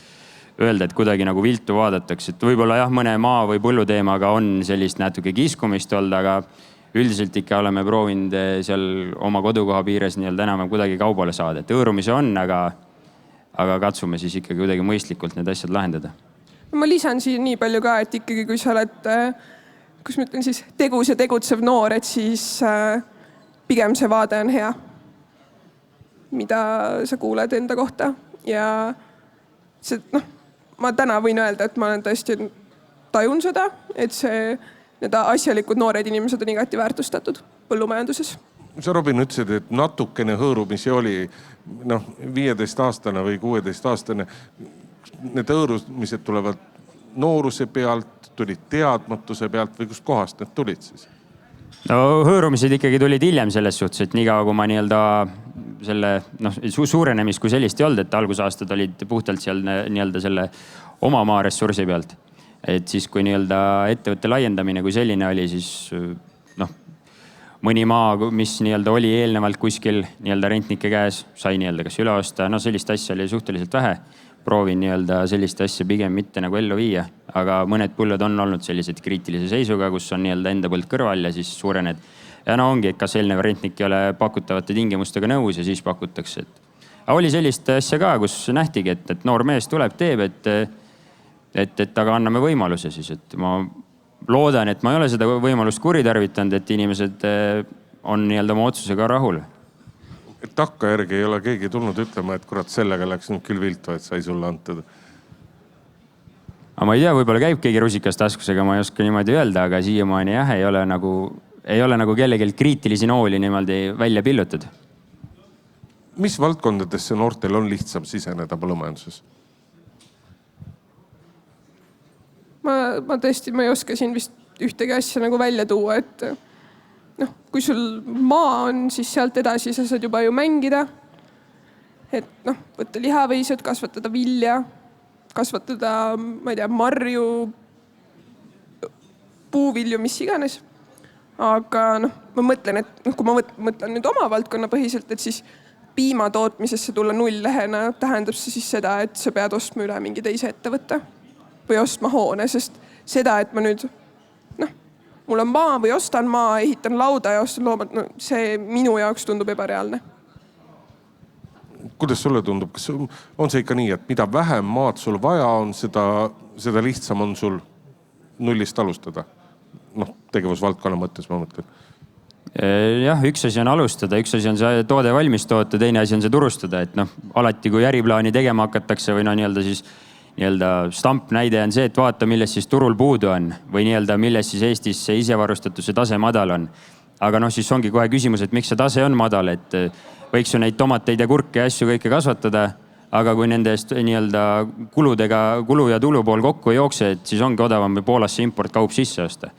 öelda, et kuidagi nagu viltu vaadatakse. Et võib-olla jah, mõne maa või põllu teemaga on sellist natuke kiskumist olnud, aga üldiselt ikka oleme proovinud seal oma kodukoha piires nii-öelda enam kuidagi kaubale saada. Et hõõrumise on, aga katsume siis ikkagi kuidagi mõistlikult need asjad lahendada. Ma lisan siin nii palju ka, et ikkagi kui sa oled, kus ma ütlen siis tegus ja tegutsev noor, et siis pigem see vaade on hea, mida sa kuuled enda kohta ja see, ma täna võin öelda, et ma olen tõesti tajun seda, et need asjalikud noored inimesed on igati väärtustatud põllumajanduses. Sa, Robin, ütlesid, et natukene hõõrumisi oli 15-aastane või 16-aastane. Need hõõrumised tulevad nooruse pealt, tulid teadmatuse pealt või kust kohast need tulid siis? No hõõrumised ikkagi tulid hiljem selles suhtes, et niikaua kui ma nii-öelda selle suurenemist kui sellist ei olnud, et algusaastad olid puhtalt seal nii-öelda selle oma maa ressursi pealt. Et siis kui nii-öelda ettevõtte laiendamine kui selline oli, siis mõni maa, mis nii-öelda oli eelnevalt kuskil nii-öelda rentnike käes, sai nii-öelda kas üle osta. Sellist asja oli suhteliselt vähe. Proovin nii-öelda sellist asja pigem mitte nagu ellu viia, aga mõned põllud on olnud sellised kriitilise seisuga, kus on nii-öelda enda põld kõrval ja siis suurened. Ja ongi, et kas eelnev rentnik ei ole pakutavate tingimustega nõus ja siis pakutakse. Aga oli sellist asja ka, kus nähtigi, et noor mees tuleb, teeb, et aga anname võimaluse siis. Et ma loodan, et ma ei ole seda võimalust kuritarvitanud, et inimesed on nii-öelda oma otsusega rahul. et takkajärgi ei ole keegi tulnud ütlema, et kurat, sellega läks nüüd küll viltu, et sai sulle antud. Aga ma ei tea, võib-olla käib keegi rusikas taskusega, ma ei oska niimoodi öelda, aga siiamaani jah, ei ole nagu kellegelt kriitilisi nooli niimoodi välja pillutud. Mis valdkondadesse noortel on lihtsam siseneda põllumajanduses? Ma tõesti, ma ei oska siin vist ühtegi asja nagu välja tuua, et kui sul maa on, siis sealt edasi sa saad juba ju mängida. Et võtta lihavõised, kasvatada vilja, kasvatada, ma ei tea, marju, puuvilju, mis iganes. Aga ma mõtlen, et kui ma mõtlen nüüd oma valdkonna põhiselt, et siis piima tootmisesse tulla nulllehena tähendab see siis seda, et sa pead ostma üle mingi teise ettevõtte või ostma hoone, sest seda, et ma nüüd, mul on maa või ostan maa, ehitan lauda ja ostan loomad, see minu jaoks tundub ebareaalne. Kuidas sulle tundub? Kas on see ikka nii, et mida vähem maad sul vaja on, seda lihtsam on sul nullist alustada? Tegevusvaldkonna mõttes ma mõtlen. Jah, üks asi on alustada, üks asi on see toode valmis toota, teine asi on see turustada, et alati kui äriplaani tegema hakatakse või siis stampnäide on see, et vaata, milles siis turul puudu on või milles siis Eestis see isevarustatuse tase madal on. Aga siis ongi kohe küsimus, et miks see tase on madal, et võiks ju neid tomateid ja kurke ja asju kõike kasvatada, aga kui nende eest kulu ja tulu pool kokku ei jookse, et siis ongi odavam Poolasse importkaup sisse osta.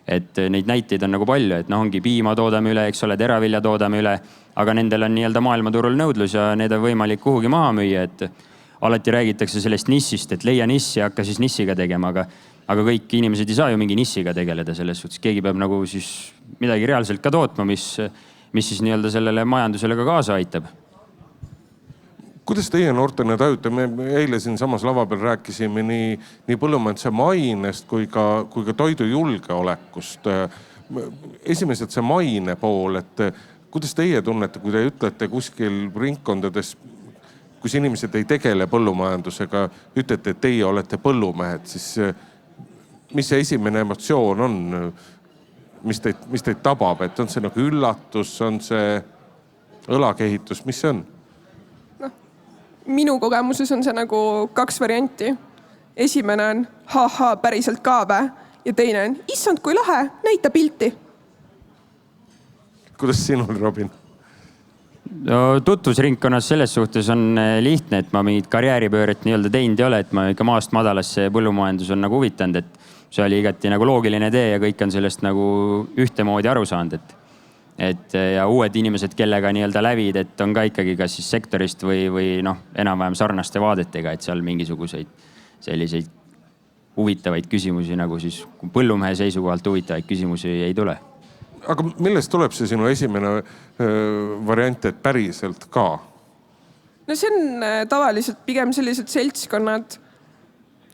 Et neid näiteid on nagu palju, et ongi piima toodame üle, eks ole, teravilja toodame üle, aga nendel on maailmaturul nõudlus ja need on võimalik kuhugi maha müüa, et alati räägitakse sellest nissist, et leia nissi ja hakka siis nissiga tegema, aga kõik inimesed ei saa ju mingi nissiga tegeleda selles suhtes. Keegi peab nagu siis midagi reaalselt ka tootma, mis siis sellele majandusele ka kaasa aitab. Kuidas teie noortena tajute? Me eile siin samas lava peal rääkisime nii põllumajanduse mainest kui ka toidujulgeolekust. Esimesed see maine pool, et kuidas teie tunnete, kui te ütlete kuskil ringkondades, kus inimesed ei tegele põllumajandusega, ütlete, et teie olete põllumehed, siis mis see esimene emotsioon on, mis teid tabab? Et on see nagu üllatus, on see õlakehitus, mis see on? Minu kogemuses on see nagu 2 varianti. Esimene on päriselt ka vä ja teine on issand kui lahe, näita pilti. Kuidas sinul, Robin? Tutvusringkonnas selles suhtes on lihtne, et ma mingit karjääripööret teinud ei ole, et ma ikka maast madalasse põllumajandus on nagu huvitanud, et see oli igati nagu loogiline tee ja kõik on sellest nagu ühtemoodi aru saanud, ja uued inimesed, kellega lävid, et on ka ikkagi kas siis sektorist või enam-vähem sarnaste vaadetega, et seal mingisuguseid selliseid huvitavaid küsimusi nagu siis põllumehe seisukohalt huvitavaid küsimusi ei tule. Aga millest tuleb see sinu esimene variant, et päriselt ka? See on tavaliselt pigem sellised seltskonnad,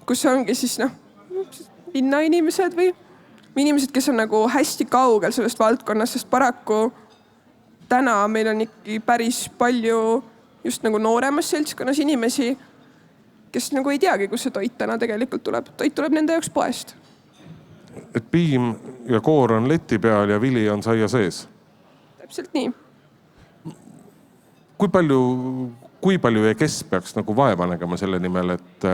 kus ongi siis linnainimesed või inimesed, kes on nagu hästi kaugel sellest valdkonnast, sest paraku täna meil on ikkagi päris palju just nagu nooremas seltskonnas inimesi, kes nagu ei teagi, kus see toit täna tegelikult tuleb. Toit tuleb nende jaoks poest. Et piim ja koor on leti peal ja vili on saia sees. Täpselt nii. Kui palju ja kes peaks nagu vaeva nägema selle nimel, et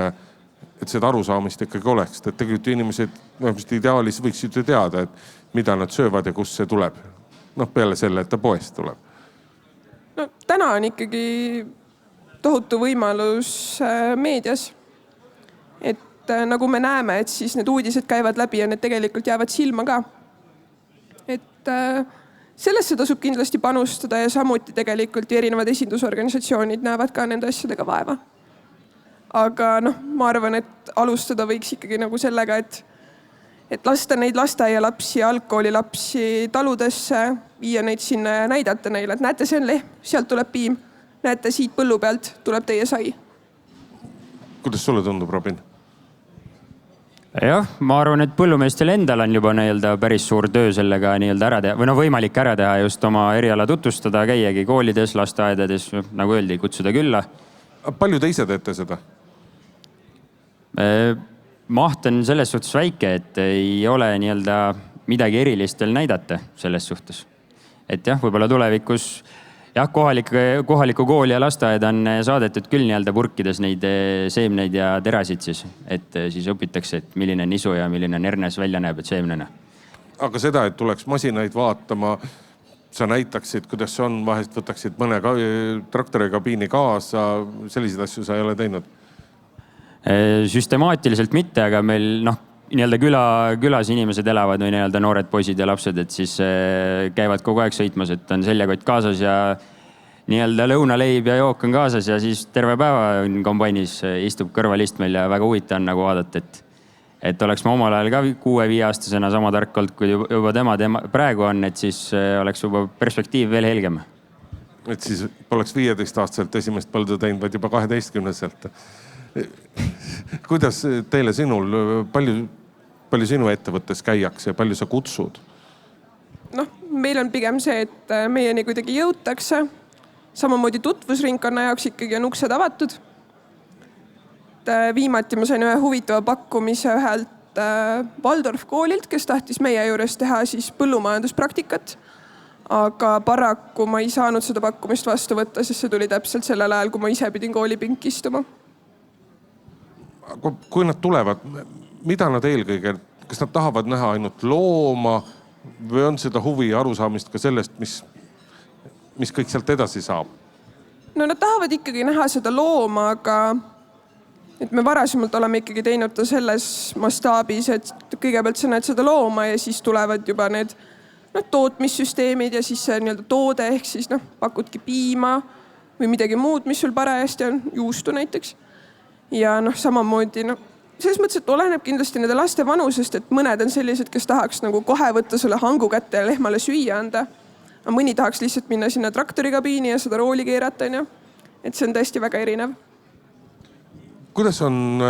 seda arusaamist ikkagi oleks? Et tegelikult inimesed ideaalis võiksid ju teada, et mida nad söövad ja kust see tuleb. Peale selle, et ta poest tuleb. Täna on ikkagi tohutu võimalus meedias. Et nagu me näeme, et siis need uudised käivad läbi ja need tegelikult jäävad silma ka. Et sellesse tasub kindlasti panustada ja samuti tegelikult erinevad esindusorganisatsioonid näevad ka nende asjadega vaeva. Aga ma arvan, et alustada võiks ikkagi nagu sellega, et lasta neid lasteaialapsi ja algkoolilapsi taludesse, viia neid sinna ja näidata neile, et näete, see on lehm, sealt tuleb piim. Näete, siit põllu pealt tuleb teie sai. Kuidas sulle tundub, Robin? Jah, ma arvan, et põllumeestel endal on juba päris suur töö sellega ära teha, või võimalik ära teha just oma eriala tutvustada, käiagi koolides, lasteaedades, nagu öeldi, kutsuda külla. Palju te ise teete seda? Maht on selles suhtes väike, et ei ole midagi erilist veel näidata selles suhtes. Et jah, võib-olla tulevikus jah, kohaliku kooli ja lasteaed on saadetud küll nii-öelda purkides neid seemneid ja terasid siis. Et siis õpitakse, et milline on nisu ja milline on hernes välja näeb, et seemnena. Aga seda, et tuleks masinaid vaatama, sa näitaksid, kuidas see on, vahest võtaksid mõne traktorikabiini kaasa, selliseid asju sa ei ole teinud? Süstemaatiliselt mitte, aga meil nii-öelda külas inimesed elavad või nii-öelda noored poisid ja lapsed, et siis käivad kogu aeg sõitmas, et on seljakott kaasas ja nii-öelda lõunaleib ja jook on kaasas ja siis terve päeva on kombainis, istub kõrvalistmel ja väga huvitav on nagu vaadata, et oleks ma omal ajal ka 6-5-aastasena sama tark olnud, kui juba tema praegu on, et siis oleks juba perspektiiv veel helgem. Et siis poleks 15-aastaselt esimest põldu teinud, vaid juba 12-selt. Kuidas teile sinul, palju sinu ettevõttes käiakse ja palju sa kutsud? Meil on pigem see, et meieni kuidagi jõutakse. Samamoodi tutvusringkonna jaoks ikkagi on uksed avatud. Viimati ma sain ühe huvitava pakkumise ühelt Waldorf koolilt, kes tahtis meie juures teha siis põllumajanduspraktikat. Aga paraku ma ei saanud seda pakkumist vastu võtta, sest see tuli täpselt sellel ajal, kui ma ise pidin koolipinki istuma. Kui nad tulevad, mida nad eelkõige, kas nad tahavad näha ainult looma või on seda huvi ja arusaamist ka sellest, mis kõik sealt edasi saab? No nad tahavad ikkagi näha seda looma, aga et me varasemalt oleme ikkagi teinud ta selles mastaabis, et kõigepealt sa näed seda looma ja siis tulevad juba need tootmissüsteemid ja siis see nii-öelda toode ehk siis pakudki piima või midagi muud, mis sul parajasti on, juustu näiteks. Ja samamoodi, selles mõttes, et oleneb kindlasti nende laste vanusest, et mõned on sellised, kes tahaks nagu kohe võtta selle hangu kätte ja lehmale süüa anda. Aga mõni tahaks lihtsalt minna sinna traktorikabiini ja seda rooli keerata. Et see on tõesti väga erinev. Kuidas on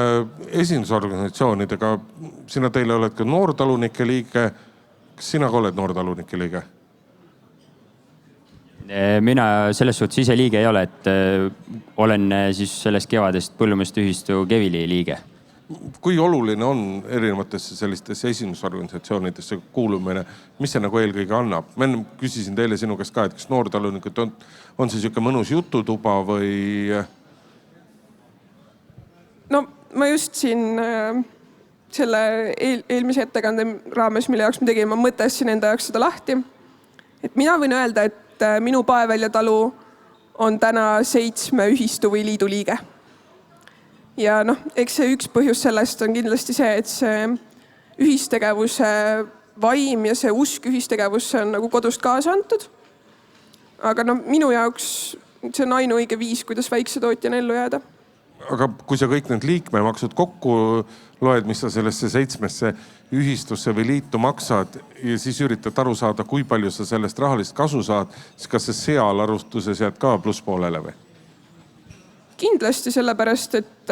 esindusorganisatsioonidega? Sina teile oled ka noortalunike liige. Kas sina ka oled noortalunike liige? Mina selles suhtes ise liige ei ole, et olen siis sellest kevadest põllumeeste ühistu Kevili liige. Kui oluline on erinevatesse sellistesse esindusorganisatsioonidesse kuulumine? Mis see nagu eelkõige annab? Ma küsisin teile sinu käest ka, et kas noortalunikud on siis niisugune mõnus jututuba või... Ma just siin selle eelmise ettekande raames, mille jaoks me tegime, ma mõtlesin enda jaoks seda lahti. Et mina võin öelda, et minu Paevälja talu on täna 7 ühistu või liidu liige. Ja eks see üks põhjus sellest on kindlasti see, et see ühistegevuse vaim ja see usk ühistegevusse on nagu kodust kaasa antud. Aga minu jaoks see on ainuõige viis, kuidas väikse tootjana ellu jääda. Aga kui sa kõik need liikmemaksud kokku loed, mis sa sellesse 7 ühistusse või liitu maksad ja siis üritad aru saada, kui palju sa sellest rahalist kasu saad, siis kas sa seal arustuses jääd ka plusspoolele või? Kindlasti sellepärast, et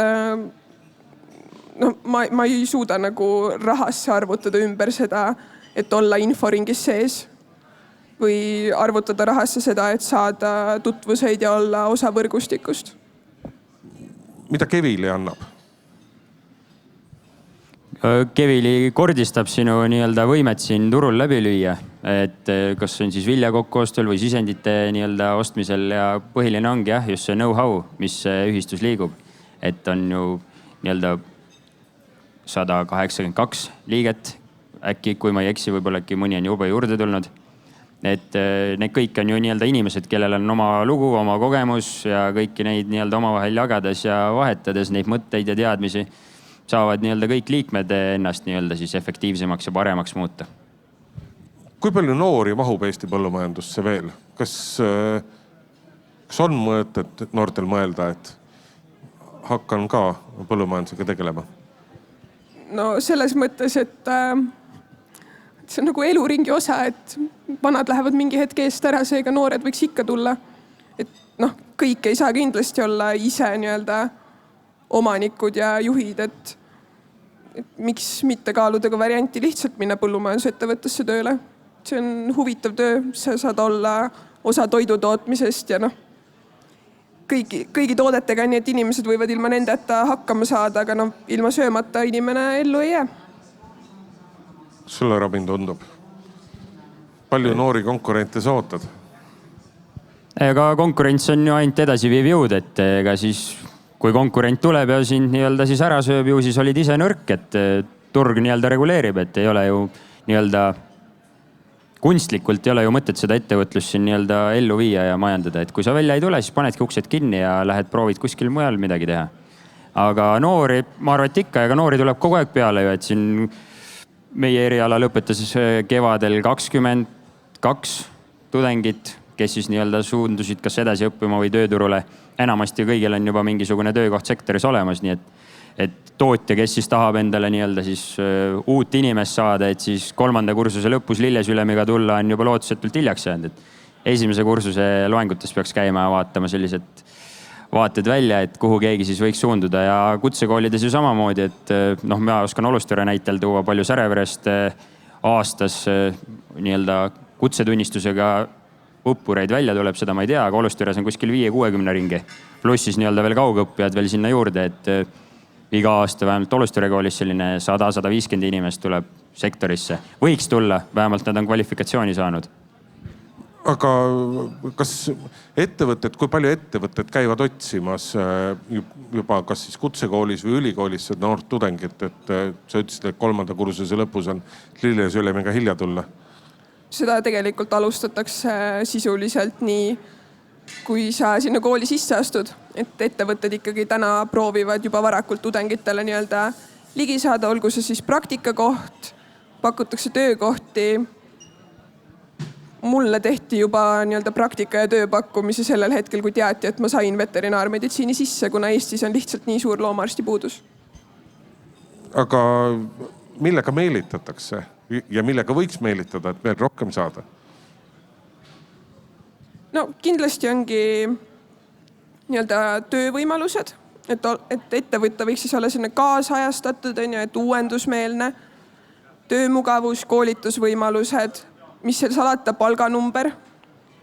ma ei suuda nagu rahasse arvutada ümber seda, et olla inforingis sees või arvutada rahasse seda, et saada tutvuseid ja olla osa võrgustikust. Mida Kevili annab? Kevili kordistab sinu nii-öelda võimet siin turul läbi lüüa, et kas on siis vilja kokkuostul või sisendite nii-öelda ostmisel ja põhiline ongi just see know-how, mis ühistus liigub. Et on ju nii-öelda 182 liiget, äkki kui ma ei eksi, võib-olla äkki mõni on juba juurde tulnud. Et need kõik on ju nii-öelda inimesed, kellel on oma lugu, oma kogemus ja kõiki neid nii-öelda omavahel jagades ja vahetades neid mõtteid ja teadmisi saavad nii-öelda kõik liikmed ennast nii-öelda siis efektiivsemaks ja paremaks muuta. Kui palju noori mahub Eesti põllumajandusse veel? Kas on mõtet noortel mõelda, et hakkan ka põllumajandusega tegelema? No selles mõttes, et see on nagu eluringi osa, et vanad lähevad mingi hetke eest ära, seega noored võiks ikka tulla. Et kõik ei saa kindlasti olla ise nii-öelda omanikud ja juhid, et miks mitte kaaluda ka varianti lihtsalt minna põllumajandusettevõttesse tööle. See on huvitav töö, sa saad olla osa toidutootmisest ja kõigi toodetega, nii et inimesed võivad ilma nendeta hakkama saada, aga ilma söömata inimene ellu ei jää. Sulle, Robin, tundub? Palju noori konkurente sa ootad? ega konkurents on ju ainult edasiviiv jõud, et ega siis kui konkurent tuleb ja sind nii-öelda siis ära sööb, ju siis olid ise nõrk, et turg nii-öelda reguleerib, et ei ole ju nii-öelda kunstlikult ei ole ju mõtet seda ettevõtlust siin nii-öelda ellu viia ja majandada, et kui sa välja ei tule, siis panedki uksed kinni ja lähed proovid kuskil mujal midagi teha. Aga noori, ma arvan, et ikka, ega noori tuleb kogu aeg peale ju, et siin meie eriala lõpetas kevadel 22 tudengit, kes siis nii-öelda suundusid kas edasi õppima või tööturule. Enamasti kõigil on juba mingisugune töökoht sektoris olemas, nii et tootja, kes siis tahab endale nii-öelda siis uut inimest saada, et siis 3. kursuse lõpus lillesülemiga tulla, on juba lootusetult hiljaks jäänud. Et esimese kursuse loengutes peaks käima ja vaatama sellised vaated välja, et kuhu keegi siis võiks suunduda ja kutsekoolides ju samamoodi, et noh, ma oskan Olustüre näitel tuua palju Säreverest aastas nii-öelda kutsetunnistusega õppureid välja tuleb, seda ma ei tea, aga Olustüres on kuskil 5-60 ringi. Pluss siis nii-öelda veel kaugõppijad veel sinna juurde, et iga aasta vähemalt Olustüre koolis selline 100-150 inimest tuleb sektorisse. Võiks tulla, vähemalt nad on kvalifikatsiooni saanud. Aga kas ettevõtted, kui palju ettevõtted käivad otsimas juba kas siis kutsekoolis või ülikoolis seda noort tudengit, et sa ütlesid, et 3. kursuse lõpus on lillesülemiga hilja tulla? Seda tegelikult alustatakse sisuliselt nii, kui sa sinna kooli sisse astud. Et ettevõtted ikkagi täna proovivad juba varakult tudengitele nii-öelda ligi saada, olgu see siis praktikakoht, pakutakse töökohti. Mulle tehti juba nii-öelda praktika ja tööpakkumise sellel hetkel, kui teati, et ma sain veterinaarmeditsiini sisse, kuna Eestis on lihtsalt nii suur loomaarsti puudus. Aga millega meelitatakse ja millega võiks meelitada, et veel rohkem saada? No kindlasti ongi nii-öelda töövõimalused, et ettevõtte võiks siis olla selline kaasajastatud, et uuendusmeelne, töömugavus, koolitusvõimalused, mis seal salata, palganumber.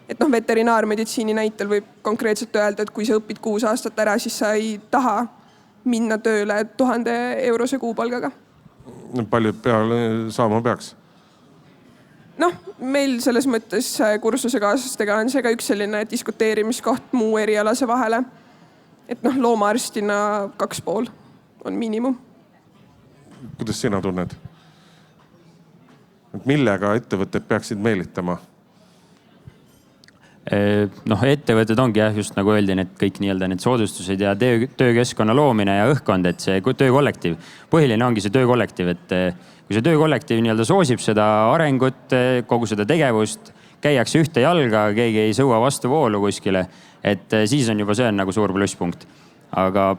Et noh, veterinaarmeditsiini näitel võib konkreetselt öelda, et kui sa õpid 6 aastat ära, siis sa ei taha minna tööle 1000 eurose kuupalgaga. Palju peale saama peaks? Noh, meil selles mõttes kursusekaaslastega on see ka üks selline diskuteerimiskoht muu erialase vahele. Et noh, loomaarstina 2,5 on miinimum. Kuidas sina tunned? Et millega ettevõtted peaksid meelitama? Noh, ettevõtted ongi just nagu öeldi, et kõik nii-öelda need soodustused ja töökeskkonna loomine ja õhkkond, et see töökollektiiv. Põhiline ongi see töökollektiiv, et kui see töökollektiiv nii-öelda soosib seda arengut, kogu seda tegevust, käiakse ühte jalga, keegi ei sõua vastu voolu kuskile, et siis on juba see on nagu suur plusspunkt. Aga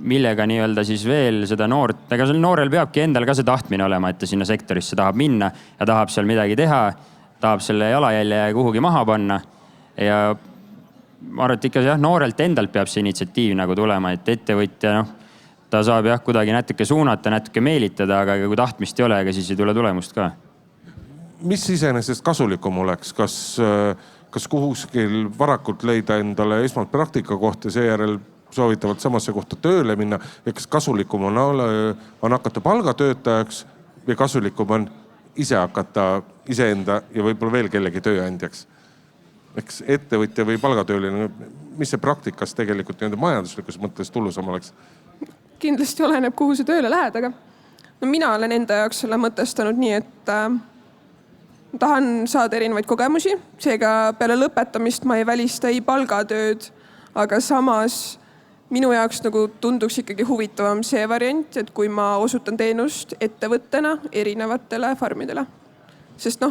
millega nii-öelda siis veel seda noort, ega sel noorel peabki endal ka see tahtmine olema, et ta sinna sektorisse tahab minna ja tahab seal midagi teha, tahab selle jalajälje kuhugi maha panna. Ja ma arvan, et ikka noorelt endalt peab see initsiatiiv nagu tulema, et ettevõtja, ta saab kuidagi natuke suunata, natuke meelitada, aga kui tahtmist ei ole, ega siis ei tule tulemust ka. Mis iseenesest kasulikum oleks? Kas kuhuskil varakult leida endale esmalt praktika kohta, seejärel soovitavalt samasse kohta tööle minna ja kas kasulikum on hakata palgatöötajaks või kasulikum on ise hakata iseenda ja võib-olla veel kellegi tööandjaks? Eks ettevõtja või palgatööline, mis see praktikas tegelikult majanduslikus mõttes tulusam oleks? Kindlasti oleneb, kuhu sa tööle lähed, aga mina olen enda jaoks selle mõtestanud nii, et tahan saada erinevaid kogemusi. Seega peale lõpetamist ma ei välista ei palgatööd, aga samas minu jaoks nagu tunduks ikkagi huvitavam see variant, et kui ma osutan teenust ettevõttena erinevatele farmidele. Sest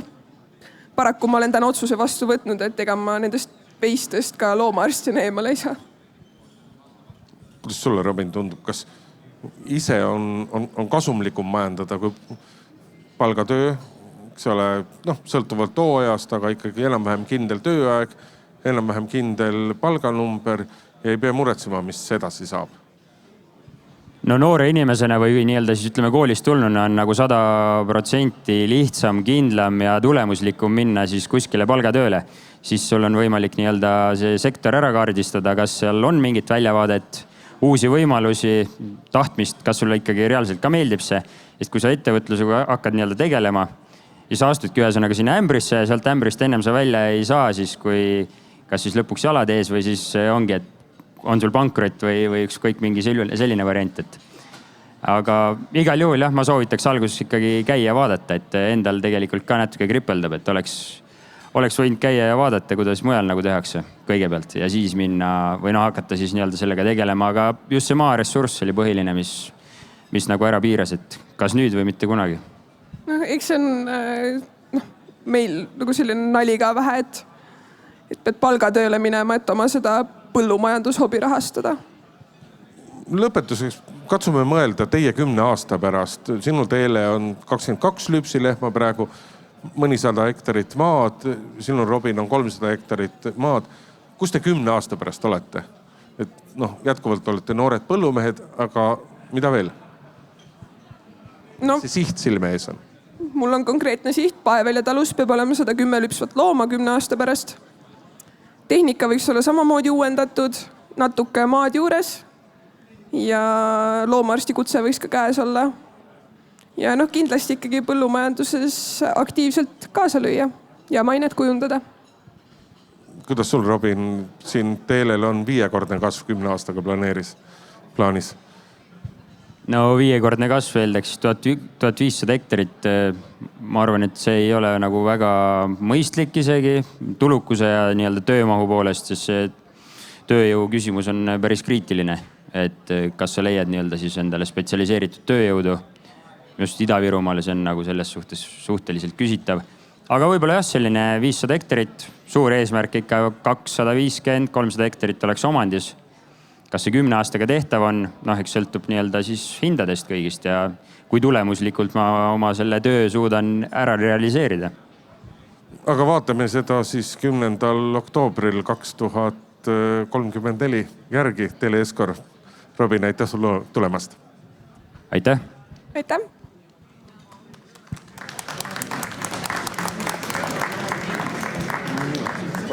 paraku ma olen täna otsuse vastu võtnud, et ega ma nendest peistest ka loomaarstina eemale ei saa. Kuidas sulle, Robin, tundub? Kas ise on kasumlikum majandada kui palgatöö? Eks ole, sõltuvalt hooajast, aga ikkagi enam-vähem kindel tööaeg, enam-vähem kindel palganumber ja ei pea muretsema, mis edasi saab. No noore inimesena või nii-öelda siis ütleme koolist tulnuna on nagu 100% lihtsam, kindlam ja tulemuslikum minna siis kuskile palgatööle. Siis sul on võimalik nii-öelda see sektor ära kaardistada, kas seal on mingit väljavaadet, uusi võimalusi, tahtmist, kas sulle ikkagi reaalselt ka meeldib see. Sest kui sa ettevõtlusega hakkad nii-öelda tegelema ja sa astudki ühesõnaga sinna ämbrisse ja sealt ämbrist ennem sa välja ei saa, siis kui kas siis lõpuks jalad ees või siis ongi, et on sul pankrot või ükskõik mingi selline variant, et. Aga igal juhul jah, ma soovitaks alguses ikkagi käia ja vaadata, et endal tegelikult ka natuke kripeldab, et oleks võinud käia ja vaadata, kuidas mujal nagu tehakse kõigepealt ja siis minna või hakata siis nii-öelda sellega tegelema, aga just see maaressurss oli põhiline, mis nagu ära piiras, et kas nüüd või mitte kunagi. Eks see on meil nagu selline nali ka vähe, et pead palgatööle minema, et oma seda põllumajandushobi rahastada. Lõpetuseks katsume mõelda teie 10 aasta pärast. Sinu teele on 22 lüpsilehma praegu, mõnisada hektarit maad. Sinul, Robin, on 300 hektarit maad. Kus te 10 aasta pärast olete? Et jätkuvalt olete noored põllumehed, aga mida veel? See siht silme ees on? Mul on konkreetne siht. Paevälja talus peab olema 110 lüpsvat looma 10 aasta pärast. Tehnika võiks olla samamoodi uuendatud, natuke maad juures ja loomaarsti kutse võiks ka käes olla. Ja kindlasti ikkagi põllumajanduses aktiivselt kaasa lüüa ja mainet kujundada. Kuidas sul, Robin, siin teelel on 5-kordne kasv 10 aastaga plaanis? No 5-kordne kasv eeldaks 1500 hektarit. Ma arvan, et see ei ole nagu väga mõistlik isegi tulukuse ja nii-öelda töömahu poolest, sest see tööjõu küsimus on päris kriitiline. Et kas sa leiad nii-öelda siis endale spetsialiseeritud tööjõudu. Just Ida-Virumaale see on nagu selles suhtes suhteliselt küsitav. Aga võib-olla jah, selline 500 hektarit, suur eesmärk ikka 250-300 hektarit oleks omandis. Kas see 10 aastaga tehtav on? Eks sõltub nii-öelda siis hindadest kõigist ja kui tulemuslikult ma oma selle töö suudan ära realiseerida. Aga vaatame seda siis 10. oktoobril 2034 järgi. Tele Eskor. Robin, aitäh sulle tulemast. Aitäh. Aitäh.